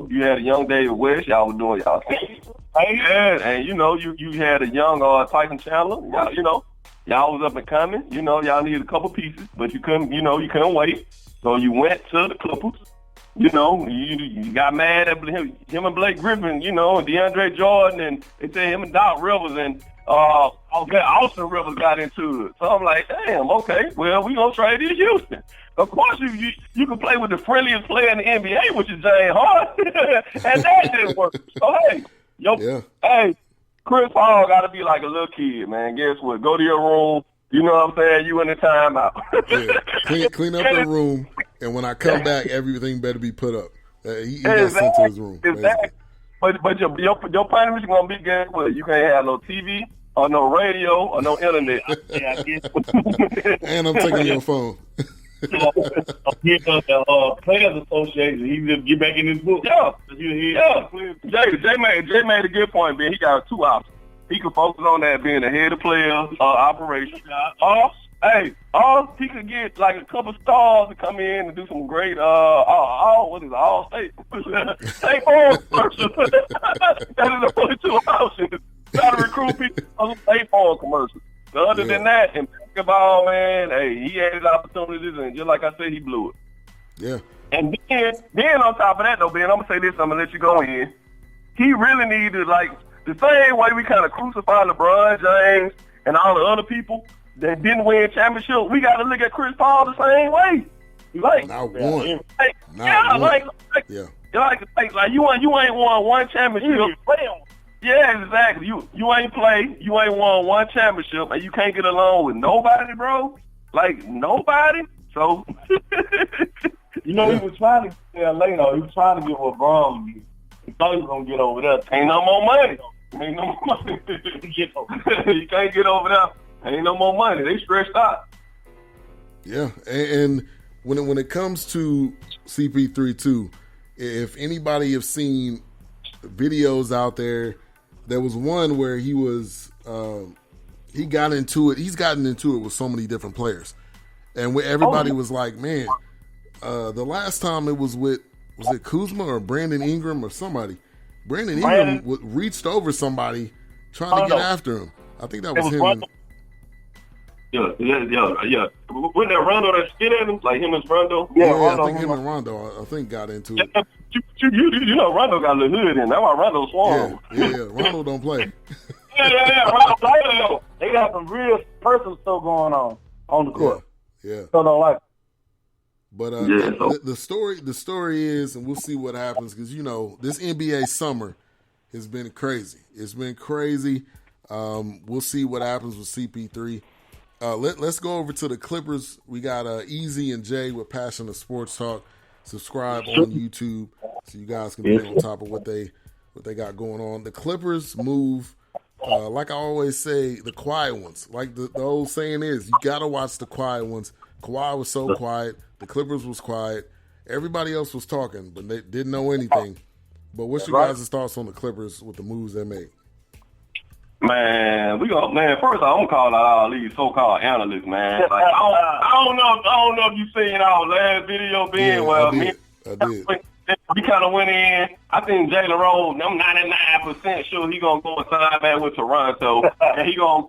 you had a young David West. Y'all was doing y'all thing. And you had a young Tyson Chandler. Y'all was up and coming. Y'all needed a couple pieces, but you couldn't wait. So you went to the Clippers. You got mad at him and Blake Griffin, and DeAndre Jordan, and they said him and Doc Rivers and Austin Rivers got into it. So I'm like, damn, okay, well, we gonna trade you to Houston. Of course, you can play with the friendliest player in the NBA, which is James Harden, and that didn't work. So hey, Chris Paul got to be like a little kid, man. Guess what? Go to your room. You know what I'm saying? You in the timeout. Clean up the room, and when I come back, everything better be put up. He got sent to his room. Exactly. But your punishment is gonna be, guess what? You can't have no TV or no radio or no internet. And I'm taking your phone. Players Association. He just get back in his book. Yeah. Jay made a good point, man. He got two options. He could focus on that being the head of players operation. Or he could get like a couple stars to come in and do some great all state state farm commercials. That is the only two options. Try to recruit people on some state farm commercials. But other than that, in basketball, man, he had his opportunities, and just like I said, he blew it. Yeah. And then on top of that, though, Ben, I'm gonna say this. I'm gonna let you go in. He really needed, like, the same way we kind of crucified LeBron James and all the other people that didn't win championship. We got to look at Chris Paul the same way. Like, not one. Like you ain't won one championship. Yeah, exactly. You ain't played. You ain't won one championship, and you can't get along with nobody, bro. Like, nobody. So, he was trying to get LA, though. He was trying to get LeBron. He thought he was going to get over there. Ain't no more money. You can't get over there. Ain't no more money. They stretched out. Yeah, and when it comes to CP3 too, if anybody have seen videos out there, there was one where he was he got into it. He's gotten into it with so many different players, and where everybody was like, man, the last time it was it Kuzma or Brandon Ingram or somebody? Brandon Ingram reached over somebody trying to get after him. I think that was him. Yeah. Wasn't that Rondo that spit at him? Like him and Rondo? Yeah, I think him and Rondo, got into it. Rondo got a little hood in. That's why Rondo swung. Yeah, Rondo don't play. Rondo. They got some real personal stuff going on the court. Yeah. So don't like it. But the story is, and we'll see what happens, because this NBA summer has been crazy. It's been crazy. We'll see what happens with CP3. Let's go over to the Clippers. We got Eazy and Jay with Passion of Sports Talk. Subscribe on YouTube so you guys can be on top of what they got going on. The Clippers move, like I always say, the quiet ones. Like the old saying is, you got to watch the quiet ones. Kawhi was so quiet. The Clippers was quiet. Everybody else was talking, but they didn't know anything. But what's your guys' thoughts on the Clippers with the moves they made? Man, first I'm gonna call out all these so-called analysts, man. Like, I don't know if you seen our last video, Ben. I did. We kind of went in. I think Jalen Rose, I'm 99% sure he gonna go and sign back with Toronto, and he gonna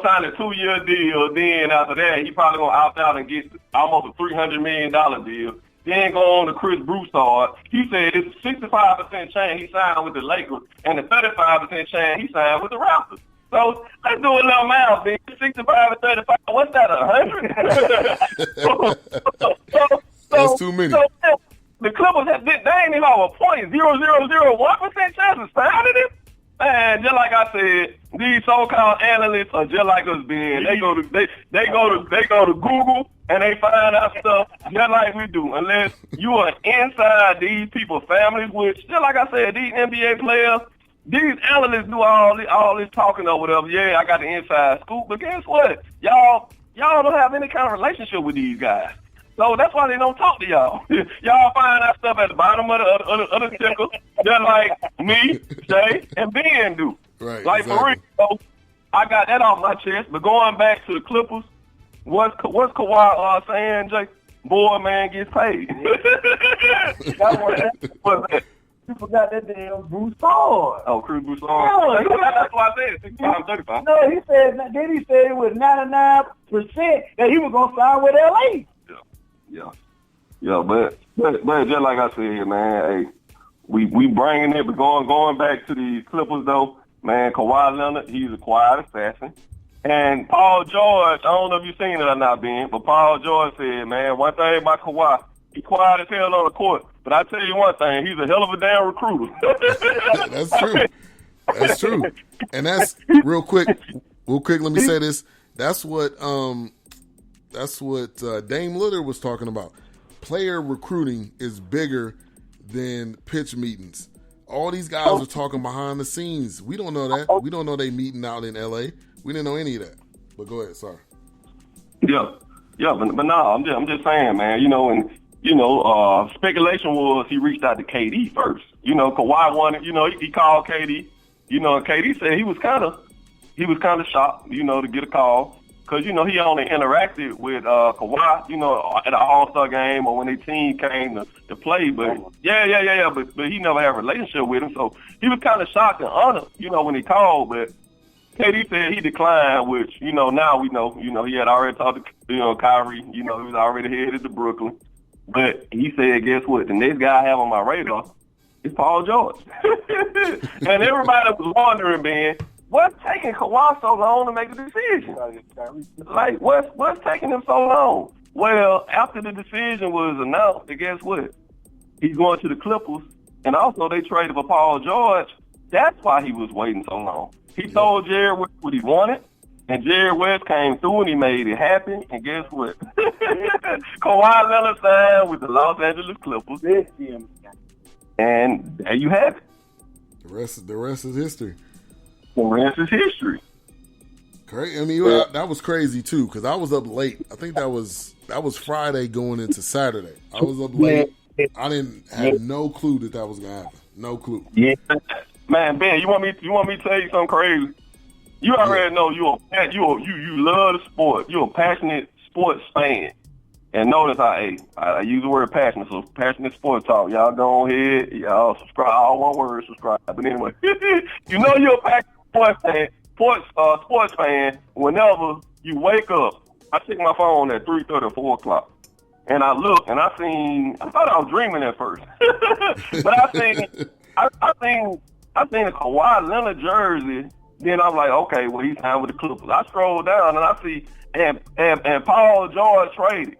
sign a 2-year deal. Then after that, he probably gonna opt out and get almost a $300 million deal. Then go on to Chris Broussard. He said it's a 65% chance he signed with the Lakers and a 35% chance he signed with the Raptors. So let's do a little math, man. 65 and 35. What's that, 100? That's too many. The Clippers they ain't even have a 0.0001% chance of signing him. Man, just like I said, these so-called analysts are just like us, Ben. They go to Google and they find out stuff just like we do. Unless you are inside these people's families, which, just like I said, these NBA players, these analysts do all this talking or whatever. Yeah, I got the inside scoop, but guess what? Y'all don't have any kind of relationship with these guys. So that's why they don't talk to y'all. Y'all find that stuff at the bottom of the ticker, just like me, Jay, and Ben do. Right. Like, exactly. For real, I got that off my chest. But going back to the Clippers, what's Kawhi saying, Jay? Boy, man, gets paid. You forgot that damn Bruce Hard. Oh, Chris Broussard. Yeah, that's why I said 65, 35. No, he said it was 99% that he was gonna sign with LA. Yeah, but just like I said, man, hey, we bringing it, but going back to the Clippers though, man, Kawhi Leonard, he's a quiet assassin. And Paul George, I don't know if you've seen it or not, Ben, but Paul George said, man, one thing about Kawhi, he quiet as hell on the court. But I tell you one thing, he's a hell of a damn recruiter. That's true. That's true. And that's real quick, let me say this. That's what Dame Lillard was talking about. Player recruiting is bigger than pitch meetings. All these guys are talking behind the scenes. We don't know that. We don't know they meeting out in LA. We didn't know any of that. But go ahead, sorry. Yeah, but no, I'm just saying, man. Speculation was he reached out to KD first. Kawhi wanted. He called KD. And KD said he was kind of shocked. To get a call because he only interacted with Kawhi. At an All-Star game or when their team came to play. But But he never had a relationship with him, so he was kind of shocked and honored. When he called, but. KD said he declined, which, now we know, he had already talked to, Kyrie, he was already headed to Brooklyn. But he said, guess what? The next guy I have on my radar is Paul George. And everybody was wondering, Ben, what's taking Kawhi so long to make a decision? Like, what's taking him so long? Well, after the decision was announced, guess what? He's going to the Clippers, and also they traded for Paul George. That's why he was waiting so long. He told Jerry West what he wanted, and Jerry West came through and he made it happen. And guess what? Kawhi Leonard signed with the Los Angeles Clippers. And there you have it. The rest is history. The rest is history. Great. I mean, that was crazy too, because I was up late. I think that was Friday going into Saturday. I was up late. I had no clue that was gonna happen. No clue. Yeah. Man, Ben, you want me to tell you something crazy? You already know you love the sport. You're a passionate sports fan. And notice I use the word passionate, so passionate sports talk. Y'all go ahead, y'all subscribe. All one word, subscribe. But anyway, you're a passionate sports fan whenever you wake up. I check my phone at 3:30 or 4 o'clock. And I look and I thought I was dreaming at first. But I seen a Kawhi Leonard jersey. Then I'm like, okay, well, he's signed with the Clippers. I scroll down and I see, and Paul George traded.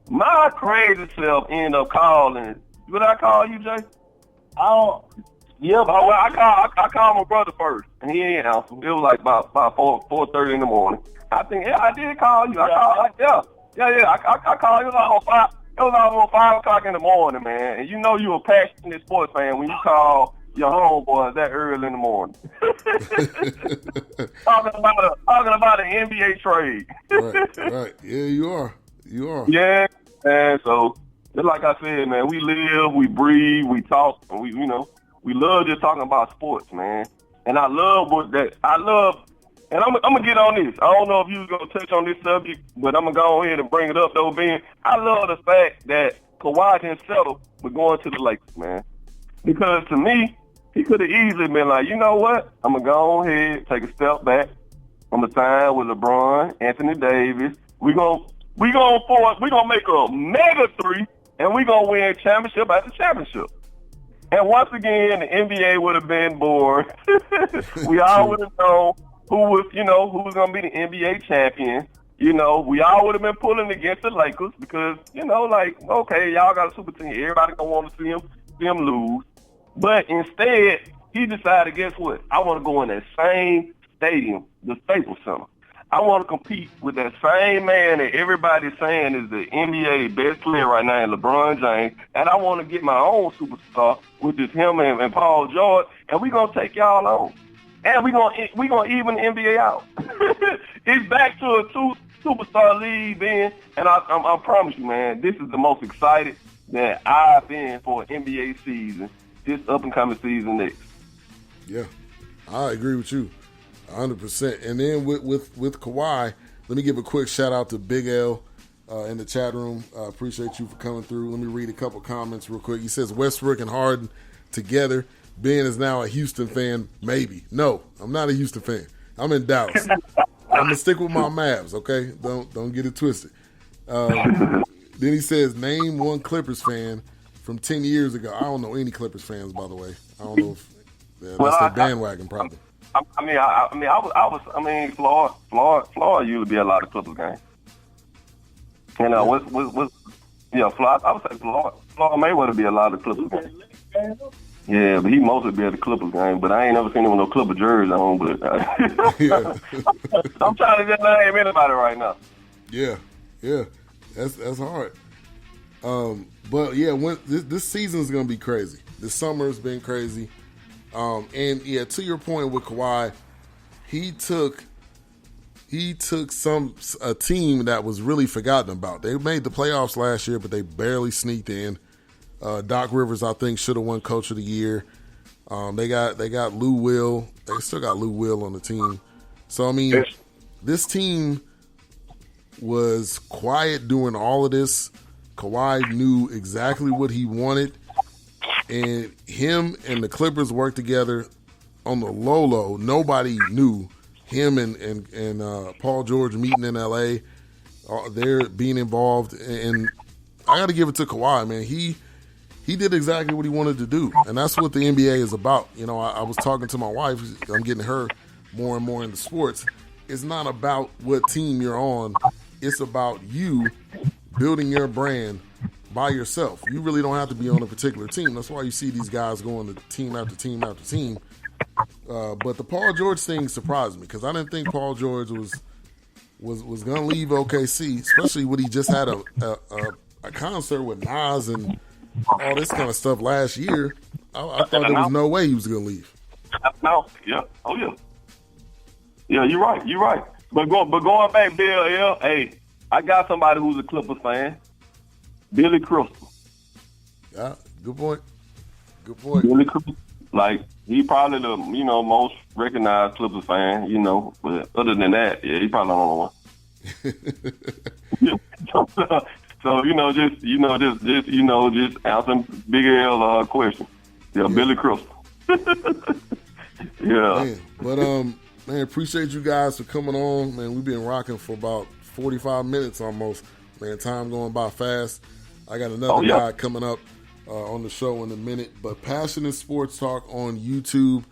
My crazy self ended up calling. What did I call you, Jay? I called my brother first, and he ain't answer. It was like about 4:30 in the morning. I think, I did call you. I called you. It was almost 5 o'clock in the morning, man. And you're a passionate sports fan when you call your homeboys that early in the morning. talking about an NBA trade. Right. Yeah, you are. Yeah, and so just like I said, man, we live, we breathe, we talk, and we love just talking about sports, man. And I love, and I'm gonna get on this. I don't know if you was gonna touch on this subject, but I'm gonna go ahead and bring it up though, Ben. I love the fact that Kawhi didn't settle with going to the Lakers, man. Because to me, he could have easily been like, you know what? I'm gonna go ahead, take a step back. I'm gonna sign with LeBron, Anthony Davis. We're gonna make a mega three, and we're gonna win championship after championship. And once again, the NBA would have been bored. We all would have known who was gonna be the NBA champion. We all would have been pulling against the Lakers because, okay, y'all got a super team. Everybody gonna want to see them lose. But instead, he decided, guess what? I want to go in that same stadium, the Staples Center. I want to compete with that same man that everybody's saying is the NBA best player right now, LeBron James, and I want to get my own superstar, which is him and Paul George, and we're going to take y'all on. And we're gonna even the NBA out. It's back to a two-superstar league, Ben, and I promise you, man, this is the most excited that I've been for an NBA season, this up-and-coming season next. Yeah, I agree with you. 100%. And then with Kawhi, let me give a quick shout out to Big L in the chat room. Appreciate you for coming through. Let me read a couple comments real quick. He says Westbrook and Harden together. Ben is now a Houston fan, maybe. No, I'm not a Houston fan. I'm in Dallas. I'm gonna stick with my Mavs, okay? Don't get it twisted. Then he says, name one Clippers fan from 10 years ago. I don't know any Clippers fans, by the way. I don't know if that's the bandwagon problem. Florida usually be a lot of Clippers games. You know, Florida, I would say Florida Mayweather be a lot of Clippers games. Yeah, but he mostly be at the Clippers game. But I ain't never seen him with no Clipper jersey on. But I'm trying to just name anybody right now. Yeah, that's hard. But yeah, this season is gonna be crazy. This summer's been crazy. And yeah, to your point with Kawhi, he took a team that was really forgotten about. They made the playoffs last year, but they barely sneaked in. Doc Rivers, I think, should have won Coach of the Year. They got Lou Will. They still got Lou Will on the team. So I mean, this team was quiet during all of this. Kawhi knew exactly what he wanted, and him and the Clippers worked together on the low. Nobody knew him and Paul George meeting in L.A. They're being involved, and I got to give it to Kawhi, man. He did exactly what he wanted to do, and that's what the NBA is about. You know, I was talking to my wife. I'm getting her more and more into sports. It's not about what team you're on. It's about you building your brand by yourself. You really don't have to be on a particular team. That's why you see these guys going to team after team after team. But the Paul George thing surprised me because I didn't think Paul George was going to leave OKC, especially when he just had a concert with Nas and all this kind of stuff last year. I thought there was no way he was going to leave. No, yeah, oh yeah, yeah. You're right. But going back, Bill, hey, I got somebody who's a Clippers fan, Billy Crystal. Yeah, good point. Billy Crystal, like he probably the most recognized Clippers fan, But other than that, yeah, he probably the only one. So just answering Big L question. Yeah, Billy Crystal. Yeah. Man, but man, appreciate you guys for coming on. Man, we've been rocking for about 45 minutes almost. Man, time going by fast. I got another guy coming up on the show in a minute. But Passionate Sports Talk on YouTube.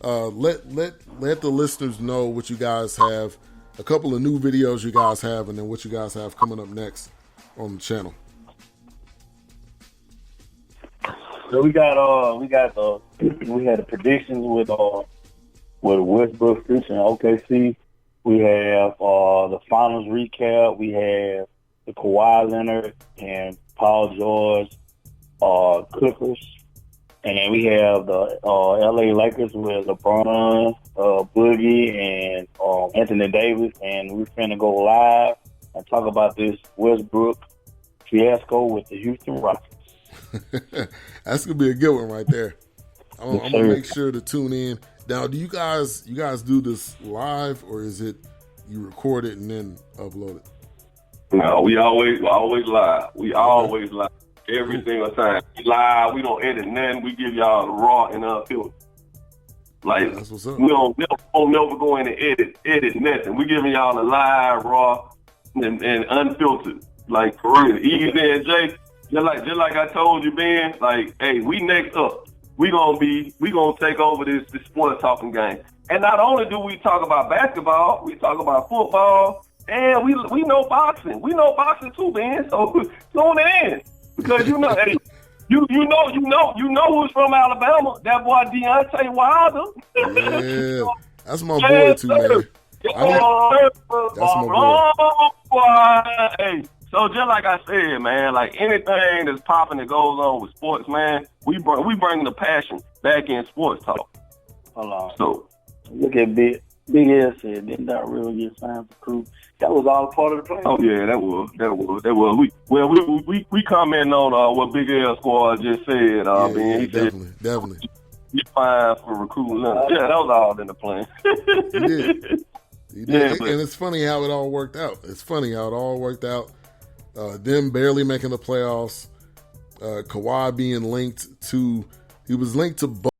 Let the listeners know what you guys have. A couple of new videos you guys have, and then what you guys have coming up next on the channel. So we had the predictions with Westbrook and OKC. We have the finals recap. We have the Kawhi Leonard and Paul George Clippers, and then we have the LA Lakers with LeBron, Boogie, and Anthony Davis. And we're finna go live and talk about this Westbrook fiasco with the Houston Rockets. That's gonna be a good one right there. I'm gonna make sure to tune in. Now, do you guys do this live, or is it you record it and then upload it? No, we always live. We always live every single time. We live. We don't edit nothing. We give y'all the raw and unfiltered. Like that's what's up. We don't never go in and edit nothing. We giving y'all the live, raw, and unfiltered. Like for real, Eazy and Jay. Just like I told you, Ben. Like, hey, we next up. We gonna take over this sports talking game. And not only do we talk about basketball, we talk about football, and we know boxing. We know boxing too, Ben. So tune in because hey, you know who's from Alabama. That boy Deontay Wilder. Yeah, that's my boy too, man. That's my boy. Hey. So just like I said, man, like anything that's popping that goes on with sports, man, we bring the passion back in sports talk. Hold on. So look at Big L said, didn't that really get signed for Crew? That was all part of the plan. Oh yeah, that was. We commenting on what Big L squad just said. He definitely. You fine for recruiting. Yeah, that was all in the plan. He did. And it's funny how it all worked out. Them barely making the playoffs, Kawhi being linked to He was linked to both